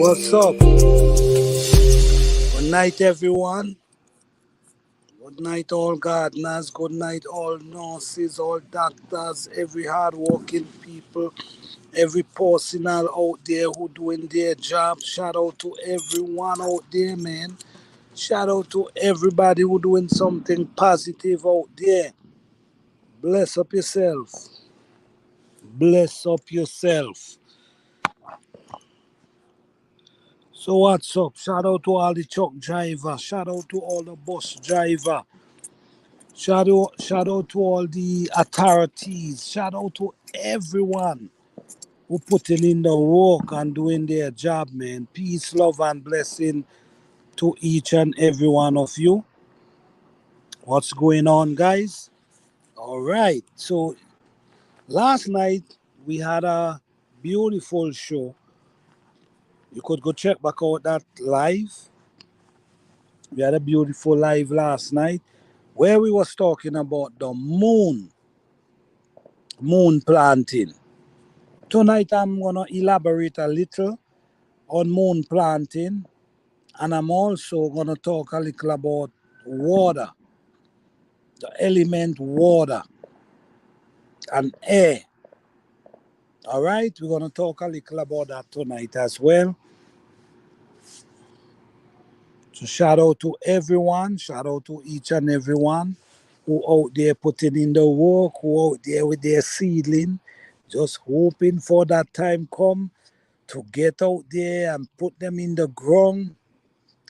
What's up? Good night, everyone. Good night, all gardeners. Good night, all nurses, all doctors, every hardworking people, every personnel out there who doing their job. Shout out to everyone out there, man. Shout out to everybody who doing something positive out there. Bless up yourself. Bless up yourself. So what's up? Shout out to all the truck driver. Shout out to all the bus driver. Shout out to all the authorities. Shout out to everyone who putting in the work and doing their job, man. Peace, love, and blessing to each and every one of you. What's going on, guys? All right. So last night we had a beautiful show. You could go check back out that live. We had a beautiful live last night where we was talking about the moon planting. Tonight I'm gonna elaborate a little on moon planting, and I'm also gonna talk a little about water, the element water and air. All right, we're gonna talk a little about that tonight as well. So shout out to everyone, shout out to each and everyone who out there putting in the work, who out there with their seedling, just hoping for that time come to get out there and put them in the ground.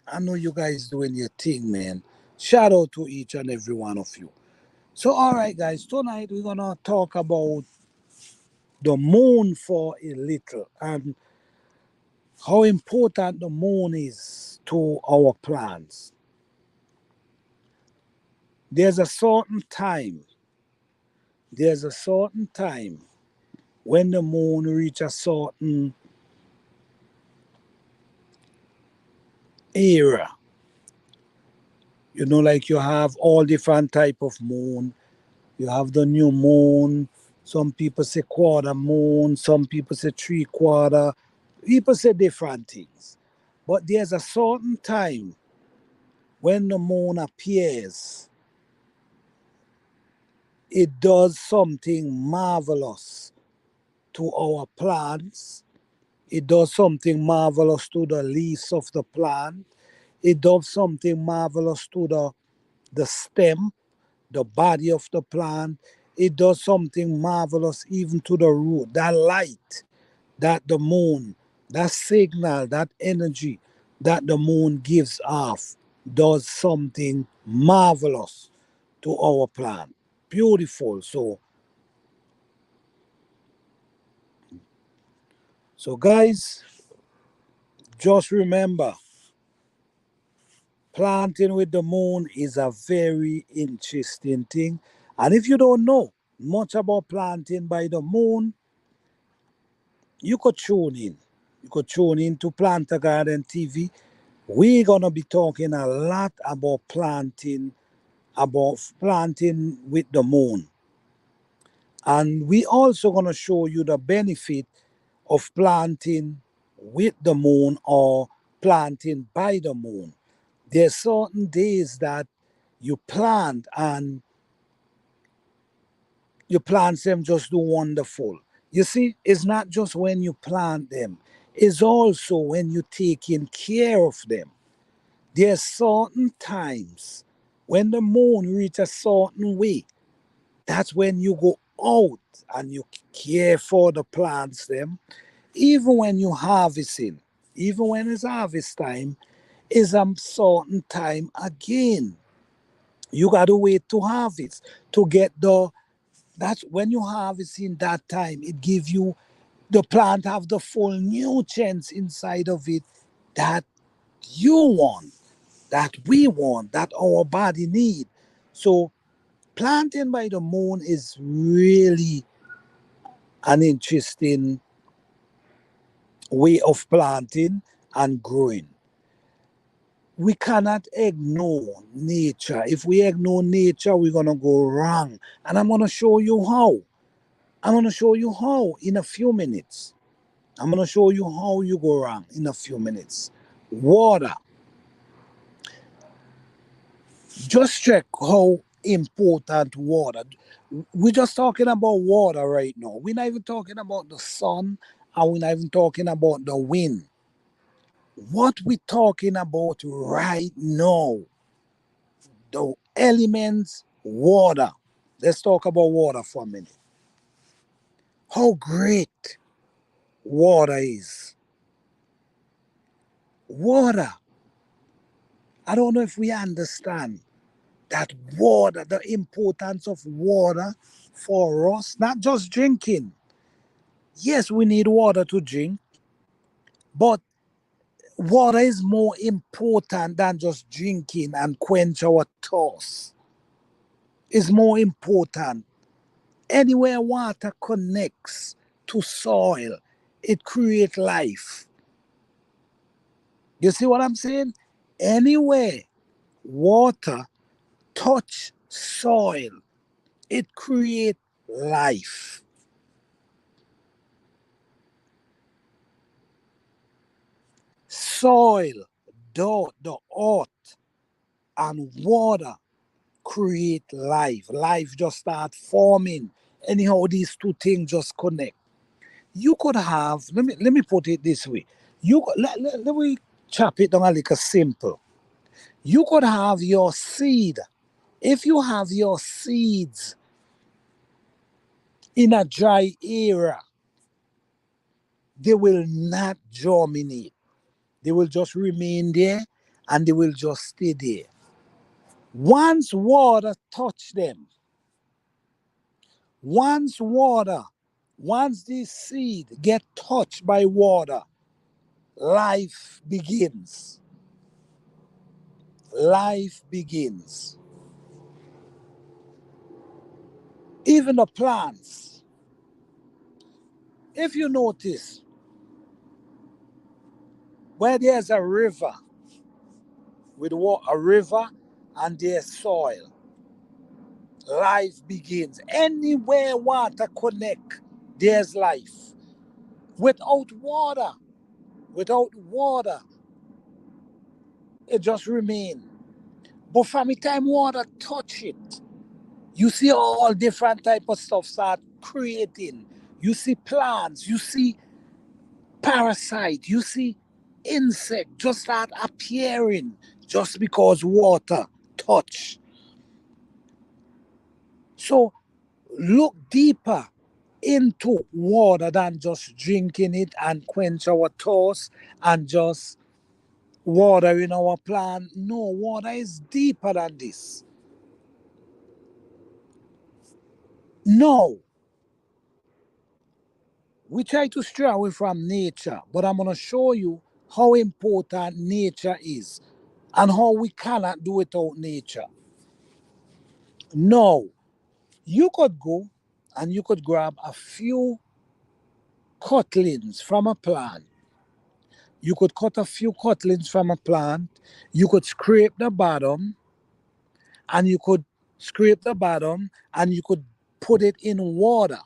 I know you guys doing your thing, man. Shout out to each and every one of you. So, all right, guys, tonight we're gonna talk about the moon for a little and how important the moon is to our plants. There's a certain time, there's a certain time when the moon reach a certain era. You know, like you have all different type of moon. You have the new moon. Some people say quarter moon. Some people say 3/4. People say different things. But there's a certain time when the moon appears, it does something marvelous to our plants. It does something marvelous to the leaves of the plant. It does something marvelous to the stem, the body of the plant. It does something marvelous even to the root. That light that the moon, that signal, that energy that the moon gives off does something marvelous to our plant. Beautiful. So guys, just remember, planting with the moon is a very interesting thing. And if you don't know much about planting by the moon, you could tune in. You could tune in to Planter Garden TV. We're gonna be talking a lot about planting with the moon. And we also gonna show you the benefit of planting with the moon or planting by the moon. There's certain days that you plant and your plants them just do wonderful. You see, it's not just when you plant them, it's also when you're taking care of them. There's certain times when the moon reaches a certain way, that's when you go out and you care for the plants them. Even when you harvesting, even when it's harvest time, is a certain time again. You gotta wait to harvest to get that's when you harvest in that time, it gives you the plant have the full nutrients inside of it that you want, that we want, that our body need. So planting by the moon is really an interesting way of planting and growing. We cannot ignore nature. If we ignore nature, we're gonna go wrong. And I'm gonna show you how. I'm gonna show you how in a few minutes. I'm going to show you how you go wrong in a few minutes. Water. Just check how important water. We're just talking about water right now. We're not even talking about the sun, and we're not even talking about the wind. What we're talking about right now, the elements, water. Let's talk about water for a minute. How great water is. Water. I don't know if we understand that water, the importance of water for us, not just drinking. Yes, we need water to drink, but water is more important than just drinking and quench our thirst. It's more important. Anywhere water connects to soil, it creates life. You see what I'm saying? Anywhere water touch soil, it creates life. Soil, the earth, and water create life. Life just start forming. Anyhow, these two things just connect. You could have, let me put it this way. Let me chop it down a little simple. You could have your seed. If you have your seeds in a dry area, they will not germinate. They will just remain there and they will just stay there. Once water touch them, once water, once this seed get touched by water, life begins. Life begins. Even the plants. If you notice, where there's a river with a river and there's soil, life begins. Anywhere water connect, there's life. Without water, without water, it just remain. But from the time water touch it, you see all different type of stuff start creating. You see plants, you see parasite, you see insect just start appearing just because water touch. So look deeper into water than just drinking it and quench our thirst and just watering our plant. No, water is deeper than this. No, we try to stray away from nature, but I'm going to show you how important nature is and how we cannot do without nature. No, you could go and you could grab a few cutlings from a plant. You could cut a few cutlings from a plant. You could scrape the bottom and you could scrape the bottom and you could put it in water.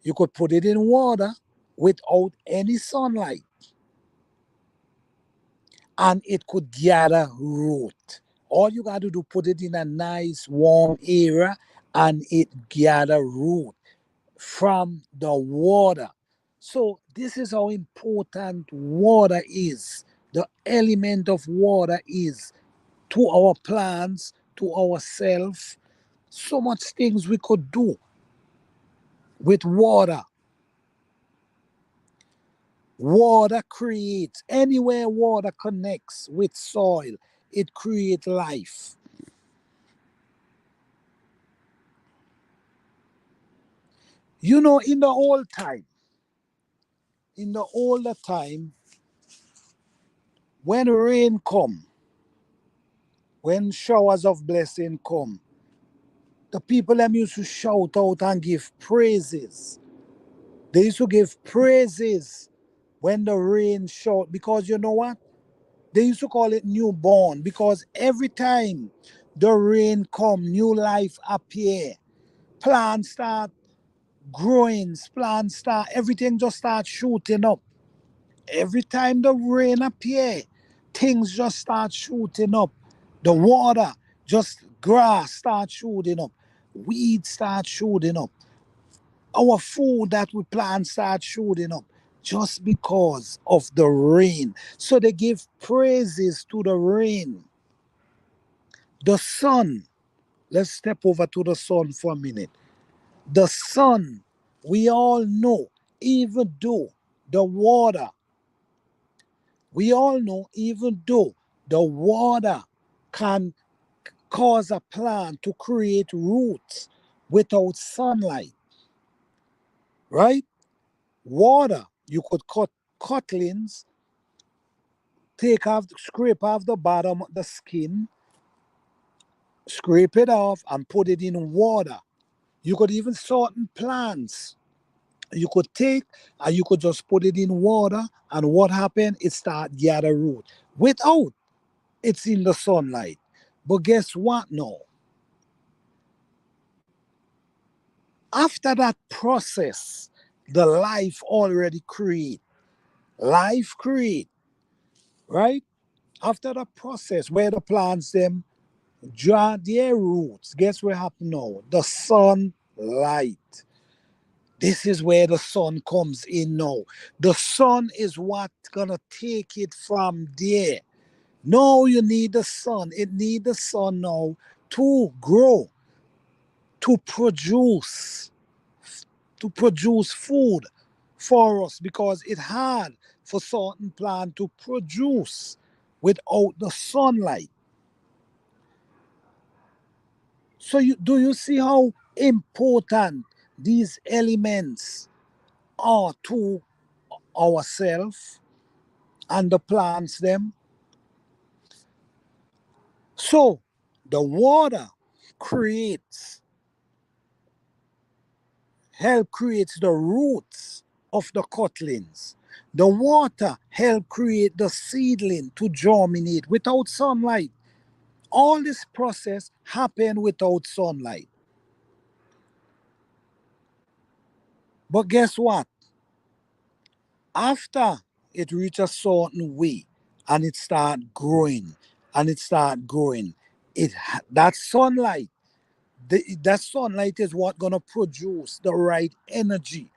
You could put it in water without any sunlight and it could gather root. All you got to do put it in a nice warm area and it gather root from the water. So this is how important water is. The element of water is to our plants, to ourselves. So much things we could do with water. Water creates, anywhere water connects with soil, it creates life. You know, in the older time, when rain come, when showers of blessing come, the people them used to shout out and give praises. They used to give praises when the rain shout, because you know what? They used to call it newborn because every time the rain come, new life appear. Plants start growing, plants start, everything just starts shooting up. Every time the rain appear, things just start shooting up. The water, just grass start shooting up. Weeds start shooting up. Our food that we plant start shooting up just because of the rain. So they give praises to the rain. The sun, let's step over to the sun for a minute. The sun, we all know, even though the water, we all know, even though the water can cause a plant to create roots without sunlight, right? Water, you could cut cutlings, scrape off the bottom of the skin, scrape it off, and put it in water. You could even certain plants you could take and you could just put it in water, and what happened? It start gather root without it's in the sunlight. But guess what now? After that process, the life already create. Life create, right? After the process where the plants them draw their roots, guess what happen now? The sunlight. This is where the sun comes in now. The sun is what gonna take it from there. No, you need the sun. It need the sun now to grow, to produce, to produce food for us because it hard for certain plant to produce without the sunlight. So do you see how important these elements are to ourselves and the plants them? So the water creates, help creates the roots of the cutlings. The water help create the seedling to germinate without sunlight. All this process happen without sunlight. But guess what? After it reach a certain way and it start growing and it start growing, that sunlight, that sunlight is what gonna produce the right energy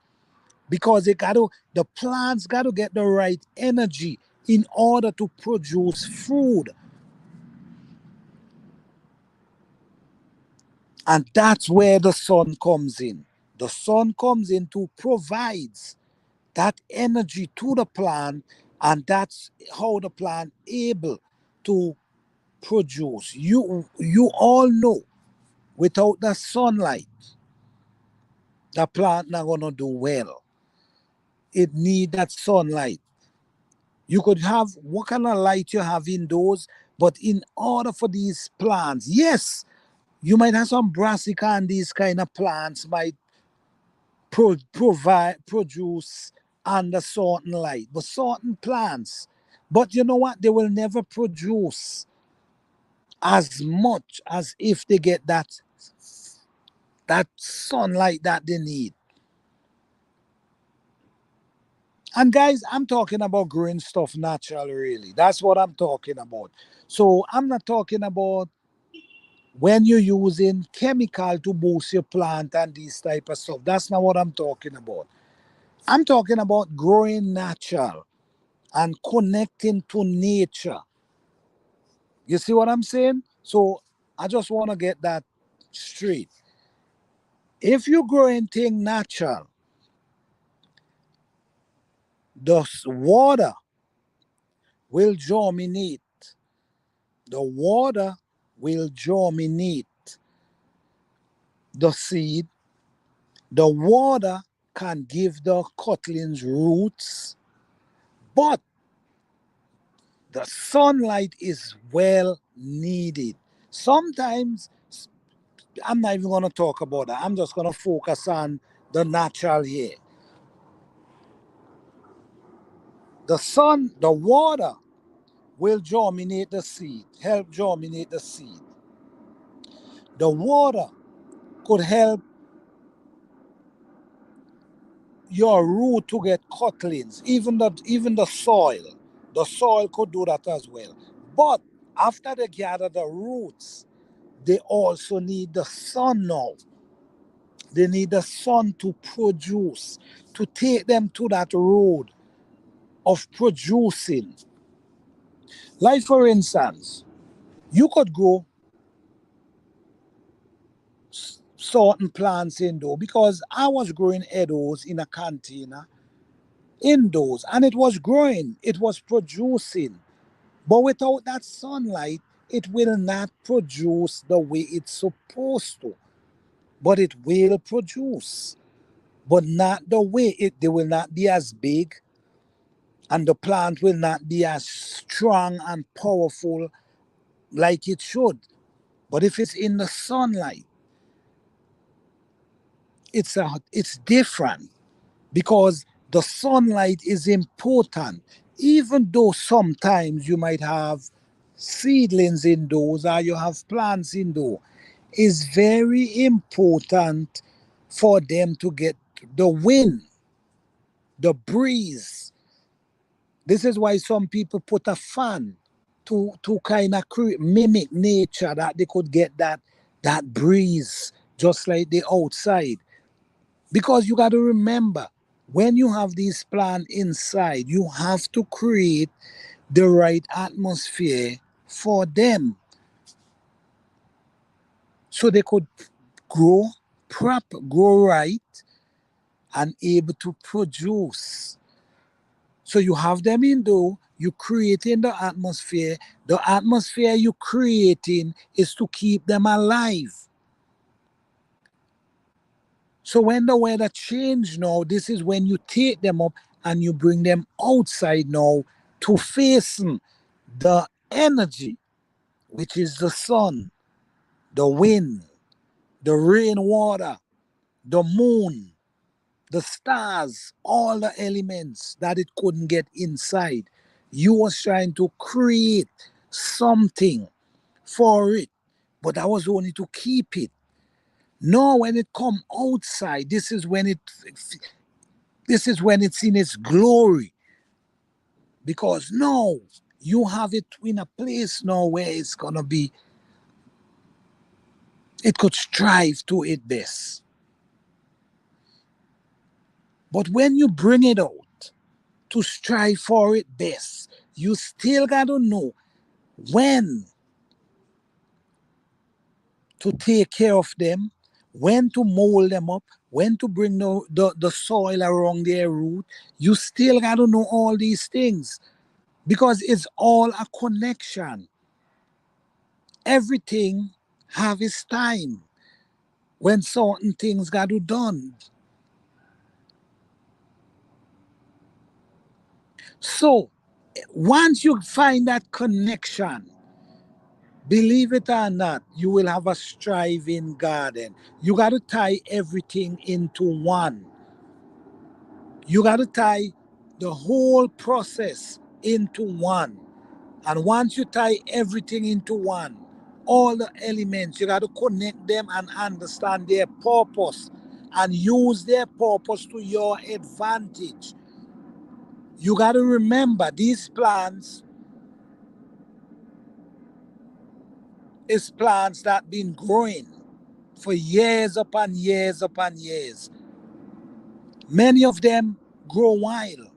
because the plants got to get the right energy in order to produce food, and that's where the sun comes in. The sun comes in to provides that energy to the plant, and that's how the plant able to produce. You all know without the sunlight the plant not gonna do well. It need that sunlight. You could have what kind of light you have indoors, but in order for these plants, yes, you might have some brassica and these kind of plants might provide produce under certain light, but certain plants, but you know what? They will never produce as much as if they get that sunlight that they need. And guys, I'm talking about growing stuff natural, really. That's what I'm talking about. So I'm not talking about when you're using chemical to boost your plant and these type of stuff. That's not what I'm talking about. I'm talking about growing natural and connecting to nature. You see what I'm saying? So I just want to get that straight. If you grow anything natural, the water will germinate. The water will germinate the seed. The water can give the cutlings roots, but the sunlight is well needed. Sometimes I'm not even going to talk about that. I'm just going to focus on the natural here. The sun, the water will germinate the seed, help germinate the seed. The water could help your root to get cuttings, even the soil could do that as well. But after they gather the roots, they also need the sun now. They need the sun to produce, to take them to that road of producing. Like for instance, you could grow certain plants indoor, because I was growing edibles in a container indoors, and it was growing, it was producing. But without that sunlight, it will not produce the way it's supposed to. But it will produce, but not the way they will not be as big, and the plant will not be as strong and powerful like it should. But if it's in the sunlight, it's different, because the sunlight is important. Even though sometimes you might have seedlings indoors or you have plants indoor, it's very important for them to get the wind, the breeze. This is why some people put a fan to kind of mimic nature, that they could get that breeze just like the outside. Because you got to remember, when you have these plants inside, you have to create the right atmosphere for them so they could grow grow right, and able to produce. So you have them indoor, you creating the atmosphere. The atmosphere you creating is to keep them alive. So when the weather change now, this is when you take them up and you bring them outside now to face the energy, which is the sun, the wind, the rainwater, the moon, the stars, all the elements that it couldn't get inside. You was trying to create something for it, but that was only to keep it. Now when it come outside, this is when it's in its glory, because now you have it in a place now where it's gonna be, it could strive to its best. But when you bring it out to strive for its best, you still gotta know when to take care of them, when to mold them up, when to bring the soil around their root. You still gotta know all these things, because it's all a connection. Everything have its time when certain things got to done. So once you find that connection, believe it or not, you will have a striving garden. You got to tie everything into one. You got to tie the whole process into one. And once you tie everything into one, all the elements, you got to connect them and understand their purpose and use their purpose to your advantage. You got to remember, these plants is plants that been growing for years upon years upon years. Many of them grow wild.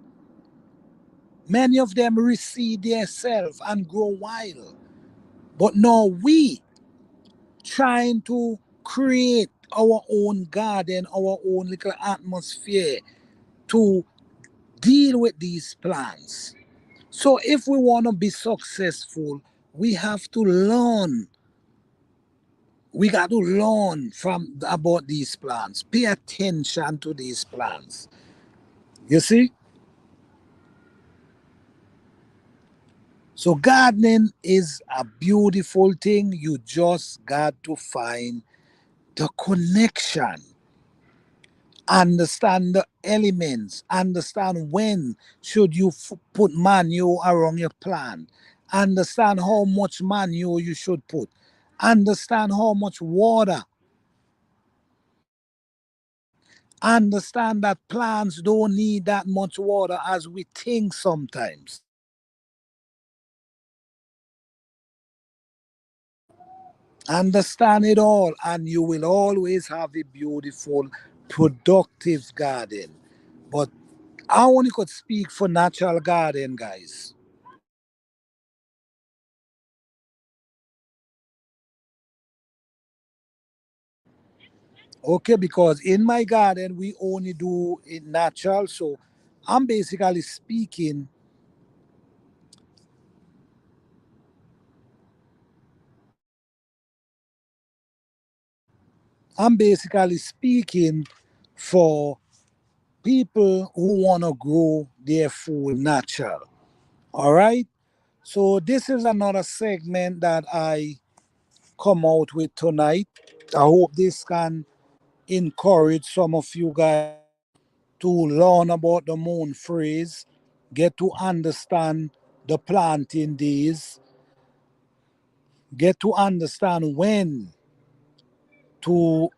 Many of them reseed themselves and grow wild. But now we trying to create our own garden, our own little atmosphere to deal with these plants. So if we want to be successful, we have to learn. We got to learn from about these plants. Pay attention to these plants. You see? So gardening is a beautiful thing. You just got to find the connection, understand the elements, understand when should you put manure around your plant, understand how much manure you should put, understand how much water, Understand that plants don't need that much water as we think sometimes. Understand it all, and you will always have a beautiful, productive garden. But I only could speak for natural garden, guys. Okay, because in my garden we only do it natural. So I'm basically speaking, I'm basically speaking for people who want to grow their food natural. All right. So this is another segment that I come out with tonight. I hope this can encourage some of you guys to learn about the moon phrase, get to understand the planting days, get to understand when to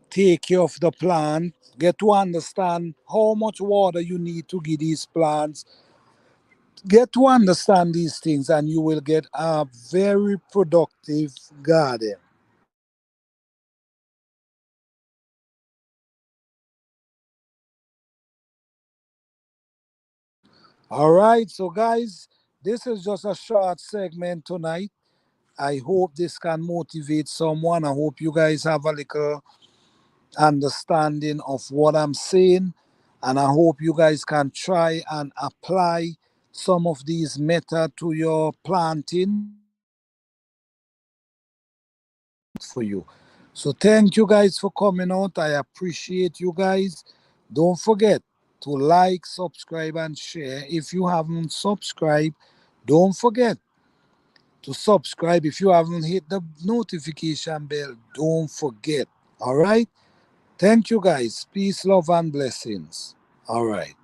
take care of the plant, get to understand how much water you need to give these plants, get to understand these things, and you will get a very productive garden. All right, so guys, this is just a short segment tonight. I hope this can motivate someone. I hope you guys have a little understanding of what I'm saying. And I hope you guys can try and apply some of these method to your planting for you. So thank you guys for coming out. I appreciate you guys. Don't forget to like, subscribe, and share. If you haven't subscribed, don't forget to subscribe. If you haven't hit the notification bell, don't forget. All right. Thank you guys. Peace, love, and blessings. All right.